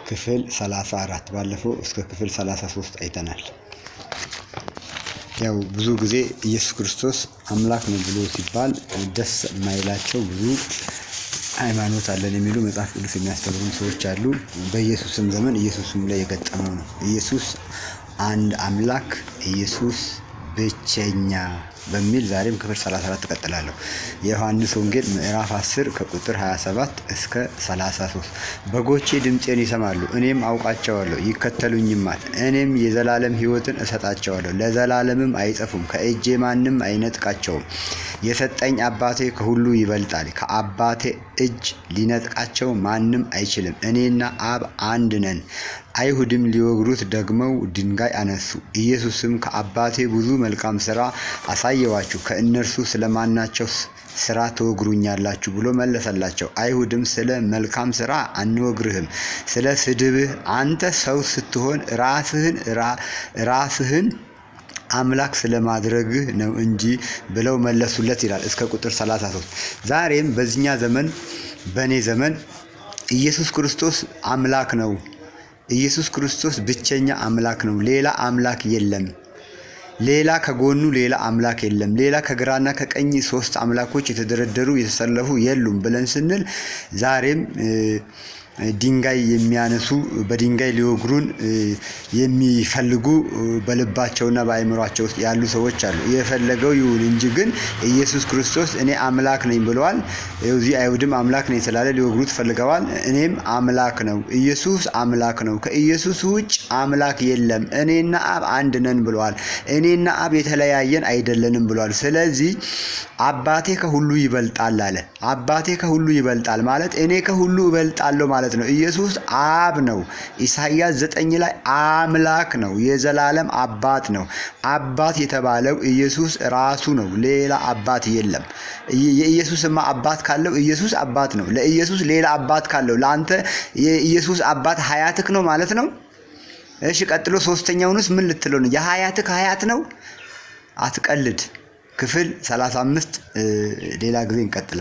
ክፍል 34 ባለፈው እስከ ክፍል 33 አይተናል። ያው ብዙ ጊዜ ኢየሱስ ክርስቶስ አምላክ ነው ብሎ ሲባል ደስ የማይላቸው ብዙ ሃይማኖት አለን የሚሉ መጽሐፍ ቅዱስ የሚያስተምሩ ሰዎች አሉ። በኢየሱስም ዘመን ኢየሱስም ላይ የገጠመው ነው። ኢየሱስ አንድ አምላክ፣ ኢየሱስ ብቸኛ በሚል ዛሬም ክፍል 34 ተቀጥላለሁ። የዮሐንስ ወንጌል ምዕራፍ 10 ከቁጥር 27 እስከ 33 በጎቼ ድምፄን ይሰማሉ፣ እኔም አውቃቸዋለሁ፣ ይከተሉኝማል። እኔም የዘላለም ሕይወትን እሰጣቸዋለሁ፣ ለዘላለምም አይጠፉም፣ ከእጄ ማንም አይነጥቃቸውም። የሰጠኝ አባቴ ከሁሉ ይበልጣል፣ ከአባቴ እጅ ሊነጥቃቸው ማንም አይችልም። እኔና አብ አንድ ነን። አይሁድም ሊወግሩት ደግመው ድንጋይ አነሱ። ኢየሱስም ከአባቴ ብዙ መልካም ሥራ አሳየዋችሁ፣ ከእነርሱ ስለማናቸው ሥራ ትወግሩኛላችሁ ብሎ መለሰላቸው። አይሁድም ስለ መልካም ሥራ አንወግርህም፣ ስለ ስድብህ አንተ ሰው ስትሆን ራስህን አምላክ ስለማድረግህ ነው እንጂ ብለው መለሱለት ይላል እስከ ቁጥር 33። ዛሬም በዚህኛ ዘመን በኔ ዘመን ኢየሱስ ክርስቶስ አምላክ ነው። ኢየሱስ ክርስቶስ ብቸኛ አምላክ ነው። ሌላ አምላክ የለም። ሌላ ከጎኑ ሌላ አምላክ የለም። ሌላ ከግራና ከቀኝ ሶስት አምላኮች የተደረደሩ የተሰለፉ የሉም ብለን ስንል ዛሬም ድንጋይ የሚያነሱ በድንጋይ ሊወግሩን የሚፈልጉ በልባቸውና በአእምሯቸው ውስጥ ያሉ ሰዎች አሉ። የፈለገው ይሁን እንጂ ግን ኢየሱስ ክርስቶስ እኔ አምላክ ነኝ ብለዋል። እዚህ አይሁድም አምላክ ነኝ ስላለ ሊወግሩት ፈልገዋል። እኔም አምላክ ነው፣ ኢየሱስ አምላክ ነው፣ ከኢየሱስ ውጭ አምላክ የለም፣ እኔና አብ አንድ ነን ብለዋል። እኔና አብ የተለያየን አይደለንም ብለዋል። ስለዚህ አባቴ ከሁሉ ይበልጣል አለ። አባቴ ከሁሉ ይበልጣል ማለት እኔ ከሁሉ እበልጣለሁ ማለት ነው። ኢየሱስ አብ ነው። ኢሳይያስ 9 ላይ አምላክ ነው፣ የዘላለም አባት ነው። አባት የተባለው ኢየሱስ ራሱ ነው። ሌላ አባት የለም። የኢየሱስማ አባት ካለው ኢየሱስ አባት ነው። ለኢየሱስ ሌላ አባት ካለው ለአንተ የኢየሱስ አባት ሀያትክ ነው ማለት ነው። እሺ ቀጥሎ ሶስተኛውንስ ምን ልትለው ነው? የሀያትክ ሀያት ነው? አትቀልድ። ክፍል 35 ሌላ ጊዜ እንቀጥላለን።